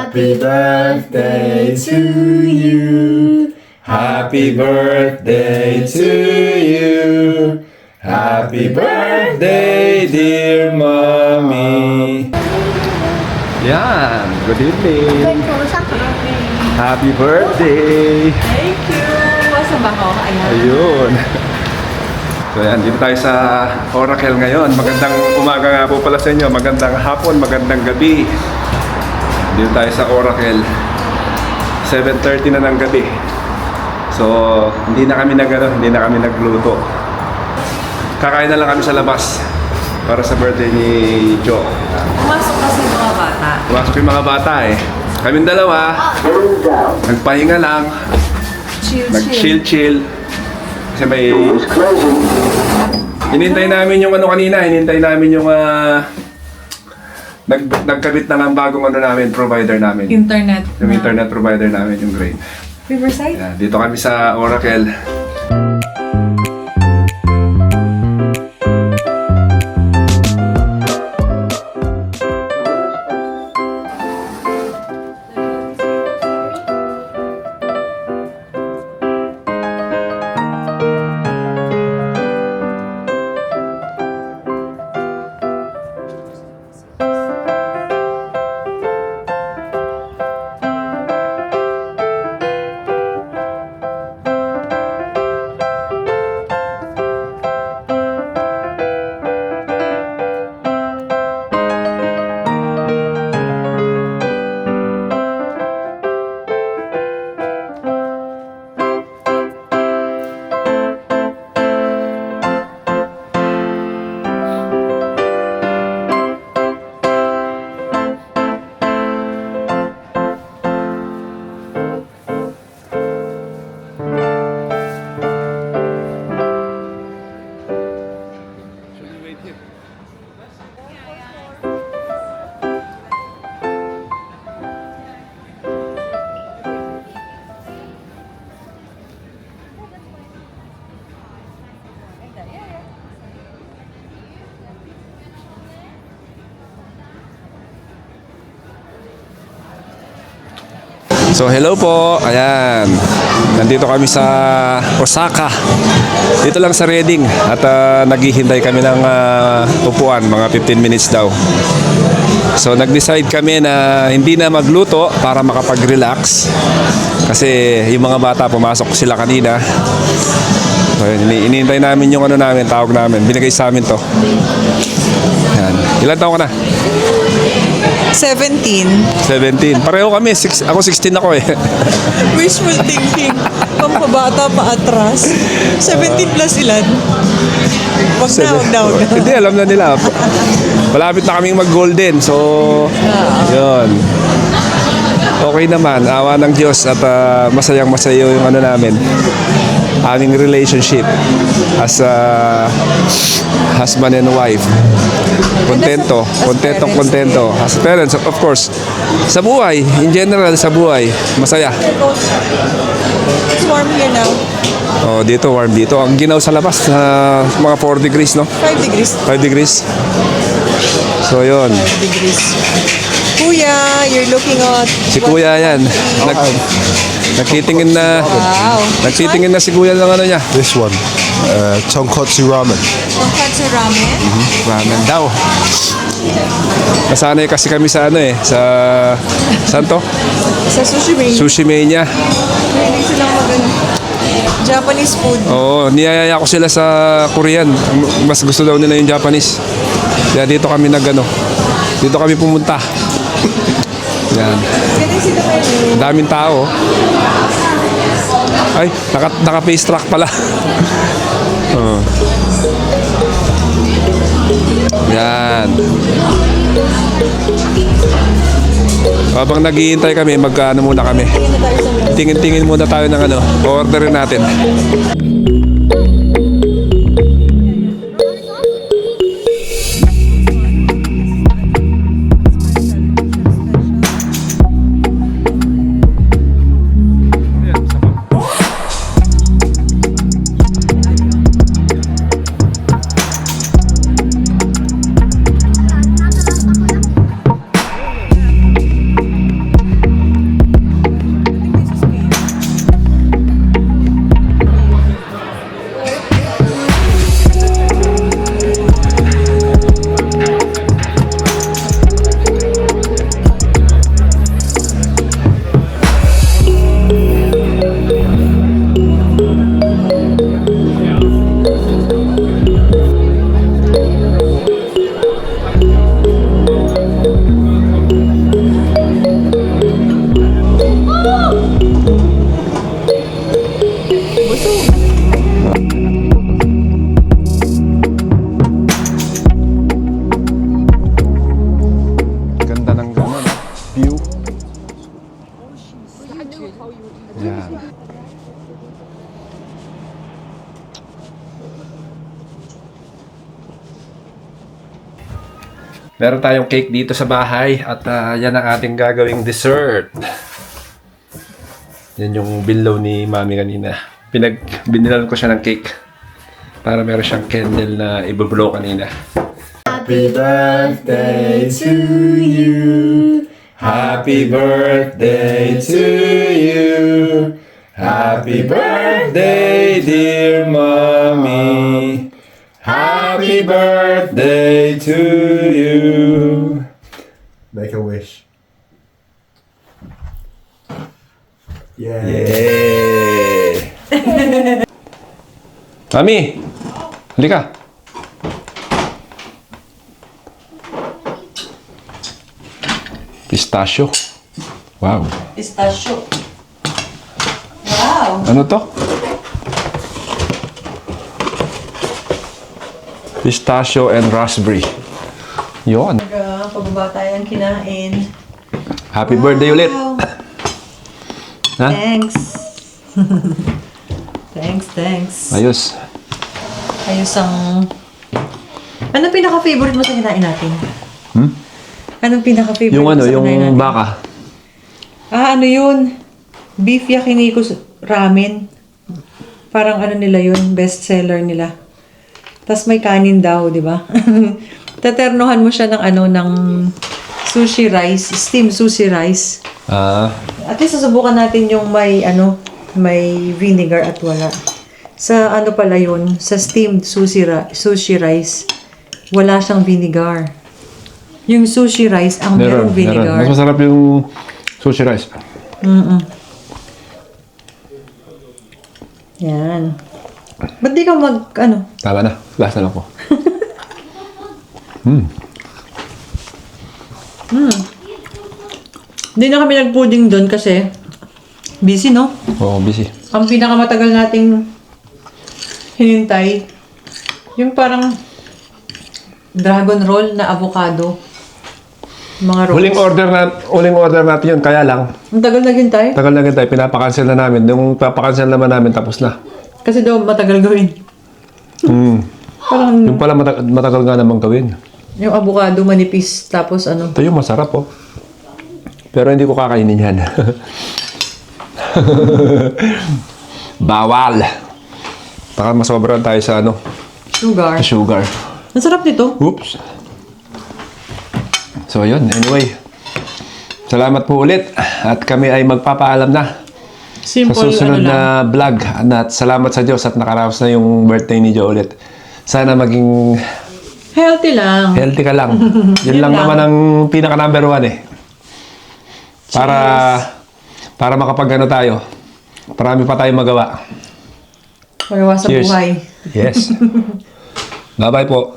Happy birthday to you. Happy birthday to you. Happy birthday, dear mommy. Yan, good evening. Happy birthday. Thank you! Asa ba ako? Ayan. Ayun. So yan, dito tayo sa Oracle ngayon. Magandang umaga nga po pala sa inyo. Magandang hapon, magandang gabi. Dito tayo sa Oracle. 7:30 na ng gabi. So, hindi na kami nagluto. Kakain na lang kami sa labas para sa birthday ni Joe. Pumasok kasi yung mga bata. Pumasok yung mga bata eh. Kaming dalawa, nagpahinga lang, nag-chill. Kasi may... Hinintay namin yung kanina, nagkabit na ng bagong provider namin. Internet. Yung internet provider namin, yung Grain. Riverside? Yan, dito kami sa Oracle. So hello po, ayan, nandito kami sa Osaka, dito lang sa Reading at naghihintay kami ng upuan, mga 15 minutes daw. So nag-decide kami na hindi na magluto para makapag-relax kasi yung mga bata pumasok sila kanina. So inihintay namin yung tawag namin, binigay sa amin to. Ayan. Ilan taon ka na? 17. Pareho kami. Ako 16 ako eh. Wishful thinking. Pampabata pa atras. 17 plus ilan? Wag na. Hindi, alam na nila. Malapit na kaming mag-golden. So, yun. Okay naman. Awa ng Diyos at masayang-masaya yung namin. Aming relationship as husband and wife. Kontento. As parents, of course. Sa buhay, in general, sa buhay, masaya. It's warm here now. Oh, dito, warm dito. Ang ginaw sa labas, mga 4 degrees, no? 5 degrees. 5 degrees. So, yun. 5 degrees. Kuya, you're looking at... Si Kuya yan. Nagtitingin na. Wow. Nagtitingin na si Kuya ng niya. This one, tonkotsu ramen. Tonkatsu ramen. Ramen daw. Nasanay kasi kami sa sa saan to? Sa sushi mania. Sushi Mania. Hindi silang Japanese food. Oo, niyayaya ko sila sa Korean. Mas gusto daw nila yung Japanese. Kaya dito kami dito kami pumunta. Yan. Daming tao. Ay, naka-face track pala. Yan. Habang naghihintay kami, muna kami. Tingin-tingin muna tayo ng orderin natin. Meron tayong cake dito sa bahay at yan ang ating gagawing dessert. Yan yung binlaw ni Mami kanina. Binilan ko siya ng cake para meron siyang candle na ibublow kanina. Happy birthday to you. Happy birthday to you. Happy birthday, dear Mommy. Happy birthday to you. Make a wish. Yeah. Yay! Mami! Halika! Pistachio. Wow. Pistachio. Wow! Ano to? Pistachio and raspberry. Yon. Pababa tayong kinain. Happy birthday ulit. Ha? Thanks. Thanks. Ayos. Ayos ang... Anong pinaka-favorite mo sa kinain natin? Anong pinaka-favorite Yung mo ano, sa yung kinain natin? baka. Ano yun? Beef yakiniku ramen. Parang ano nila yun, best seller nila. Tapos may kanin daw, di ba? Taternohan mo siya ng ng sushi rice, steamed sushi rice. At least susubukan natin yung may may vinegar at wala. Sa ano pala yun, sa steamed sushi rice, wala siyang vinegar. Yung sushi rice ang merong vinegar. Mas masarap yung sushi rice. Yan. Ba't di ka Tama na. Last na lang ko. Hindi na kami nag-pudding doon kasi busy, no? Oo, busy. Ang pinakamatagal nating hinintay, yung parang dragon roll na avocado. Mga rolls. Huling order natin yun, kaya lang. Ang tagal naghintay. Tagal na tayo, pinapakancel na namin. Yung papakancel naman namin, tapos na. Kasi daw matagal gawin. Parang Yung pala matagal nga naman gawin. yung avocado manipis, tapos Ito yung masarap, oh. Pero hindi ko kakainin yan. Bawal. Baka masobran tayo sa sugar. sa sugar. Ang sarap nito. Oops. So, yun. Anyway. Salamat po ulit. At kami ay magpapaalam na Simple, sa susunod lang. na vlog. At salamat sa Diyos at nakaraos na yung birthday ni Joe ulit. Sana maging Healthy lang. healthy ka lang. Yun lang naman ang pinaka number 1 eh. Para makapag tayo. Marami pa tayong magawa. Magawa sa Cheers. buhay. Yes. Bye-bye po.